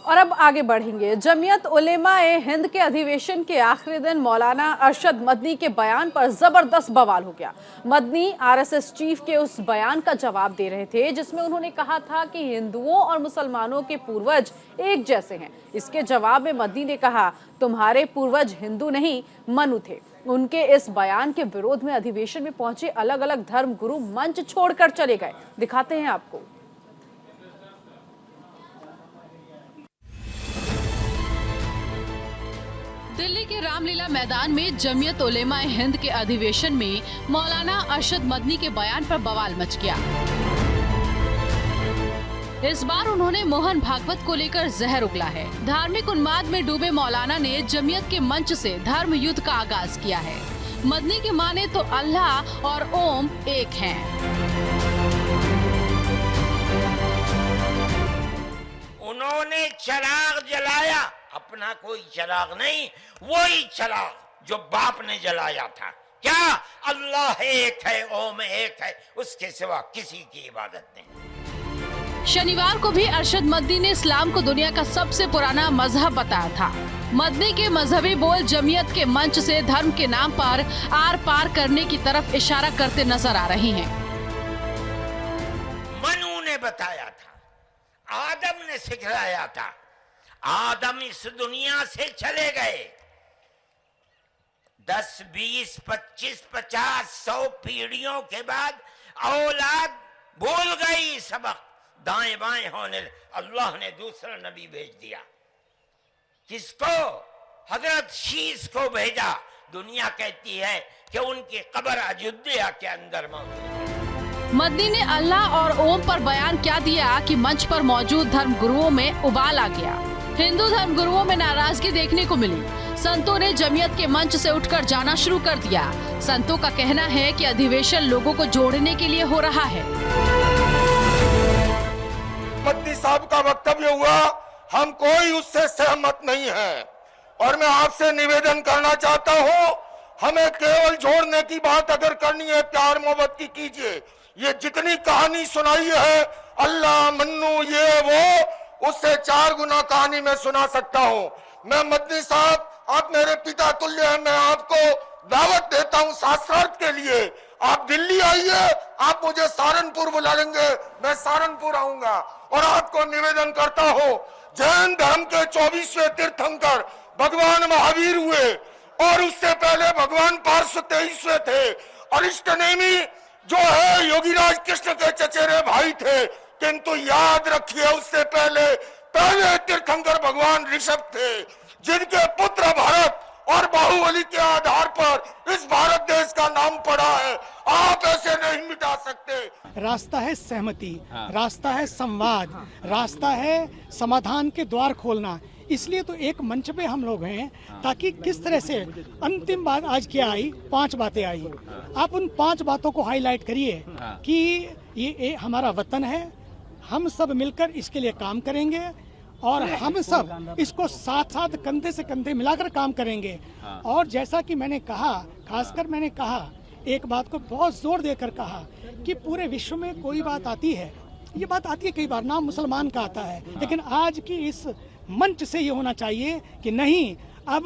और अब आगे बढ़ेंगे। जमीयत उलेमा-ए हिंद के अधिवेशन के आखिरी दिन मौलाना अरशद मदनी के बयान पर जबरदस्त बवाल हो गया। मदनी आरएसएस चीफ के उस बयान का जवाब दे रहे थे जिसमें उन्होंने कहा था कि हिंदुओं और मुसलमानों के पूर्वज एक जैसे हैं। इसके जवाब में मदनी ने कहा, तुम्हारे पूर्वज हिंदू नहीं मनु थे। उनके इस बयान के विरोध में अधिवेशन में पहुंचे अलग अलग धर्म गुरु मंच छोड़कर चले गए। दिखाते हैं आपको। दिल्ली के रामलीला मैदान में जमीयत उलेमा-ए हिंद के अधिवेशन में मौलाना अरशद मदनी के बयान पर बवाल मच गया। इस बार उन्होंने मोहन भागवत को लेकर जहर उगला है। धार्मिक उन्माद में डूबे मौलाना ने जमीयत के मंच से धर्म युद्ध का आगाज किया है। मदनी के माने तो अल्लाह और ओम एक हैं। उन्होंने चिराग जलाया, अपना कोई चिराग नहीं, वही चिराग जो बाप ने जलाया था। क्या अल्लाह एक है, ओम एक है, उसके सिवा किसी की इबादत नहीं। शनिवार को भी अरशद मदनी ने इस्लाम को दुनिया का सबसे पुराना मजहब बताया था। मदनी के मजहबी बोल जमीयत के मंच से धर्म के नाम पर आर पार करने की तरफ इशारा करते नजर आ रहे हैं। मनु ने बताया था, आदम ने सिखलाया था, आदम इस दुनिया से चले गए। 10, 20, 25, 50, 100 पीढ़ियों के बाद औलाद भूल गई सबक। दाएं बाएं होने अल्लाह ने दूसरा नबी भेज दिया। किसको? हजरत शीस को भेजा। दुनिया कहती है कि उनकी कब्र अयोध्या के अंदर मौजूद है। मदनी ने अल्लाह और ओम पर बयान क्या दिया कि मंच पर मौजूद धर्म गुरुओं में उबाल आ गया। हिंदू धर्म गुरुओं में नाराजगी देखने को मिली। संतों ने जमीयत के मंच से उठकर जाना शुरू कर दिया। संतों का कहना है कि अधिवेशन लोगों को जोड़ने के लिए हो रहा है। मदनी साहब का वक्तव्य हुआ, हम कोई उससे सहमत नहीं है और मैं आपसे निवेदन करना चाहता हूं, हमें केवल जोड़ने की बात अगर करनी है, प्यार मोहब्बत की कीजिए। ये जितनी कहानी सुनाई है अल्लाह मन्नू ये वो, उससे 4 गुना कहानी मैं सुना सकता हूं। मैं मदनी साहब, आप मेरे पिता तुल्य हैं, मैं आपको दावत देता हूं शास्त्रार्थ के लिए। आप दिल्ली आइए, आप मुझे सहारनपुर बुला लेंगे, मैं सहारनपुर आऊंगा। और आपको निवेदन करता हूं, जैन धर्म के 24वें तीर्थंकर भगवान महावीर हुए और उससे पहले भगवान पार्श्व 23वें थे। अरिष्टनेमी जो है योगीराज कृष्ण के चचेरे भाई थे, किंतु याद रखिए उससे पहले तीर्थंकर भगवान ऋषभ थे, जिनके पुत्र भरत और बाहुबली के आधार पर इस भारत देश का नाम पड़ा है। आप ऐसे नहीं मिटा सकते। रास्ता है सहमति, रास्ता है संवाद, रास्ता है समाधान के द्वार खोलना। इसलिए तो एक मंच पे हम लोग हैं, ताकि किस तरह से अंतिम बात आज क्या आई, 5 बातें आई। आप उन 5 बातों को हाईलाइट करिए कि ये हमारा वतन है, हम सब मिलकर इसके लिए काम करेंगे और हम सब इसको साथ साथ कंधे से कंधे मिलाकर काम करेंगे। और जैसा कि मैंने कहा, खासकर मैंने कहा, एक बात को बहुत जोर देकर कहा कि पूरे विश्व में कोई बात आती है, ये बात आती है कई बार, नाम मुसलमान का आता है, लेकिन आज की इस मंच से ये होना चाहिए कि नहीं, अब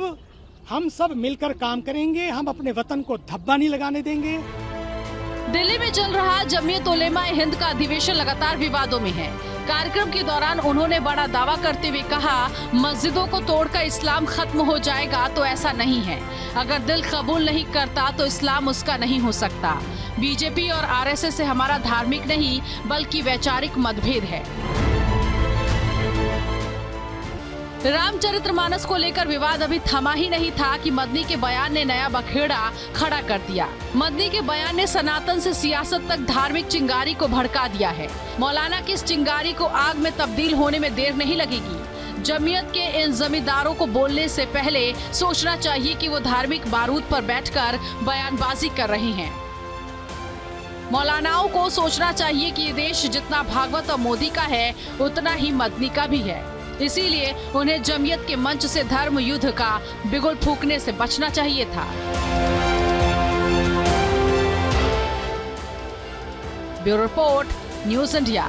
हम सब मिलकर काम करेंगे, हम अपने वतन को धब्बा नहीं लगाने देंगे। दिल्ली में चल रहा जमीयत उलेमा-ए हिंद का अधिवेशन लगातार विवादों में है। कार्यक्रम के दौरान उन्होंने बड़ा दावा करते हुए कहा, मस्जिदों को तोड़कर इस्लाम खत्म हो जाएगा, तो ऐसा नहीं है। अगर दिल कबूल नहीं करता तो इस्लाम उसका नहीं हो सकता। बीजेपी और आरएसएस से हमारा धार्मिक नहीं बल्कि वैचारिक मतभेद है। रामचरितमानस को लेकर विवाद अभी थमा ही नहीं था कि मदनी के बयान ने नया बखेड़ा खड़ा कर दिया। मदनी के बयान ने सनातन से सियासत तक धार्मिक चिंगारी को भड़का दिया है। मौलाना की इस चिंगारी को आग में तब्दील होने में देर नहीं लगेगी। जमीयत के इन जमींदारों को बोलने से पहले सोचना चाहिए कि वो धार्मिक बारूद पर बैठकर बयानबाजी कर रहे हैं। मौलानाओं को सोचना चाहिए कि ये देश जितना भागवत और मोदी का है उतना ही मदनी का भी है। इसीलिए उन्हें जमीयत के मंच से धर्म युद्ध का बिगुल फूंकने से बचना चाहिए था। Bureau report, news India.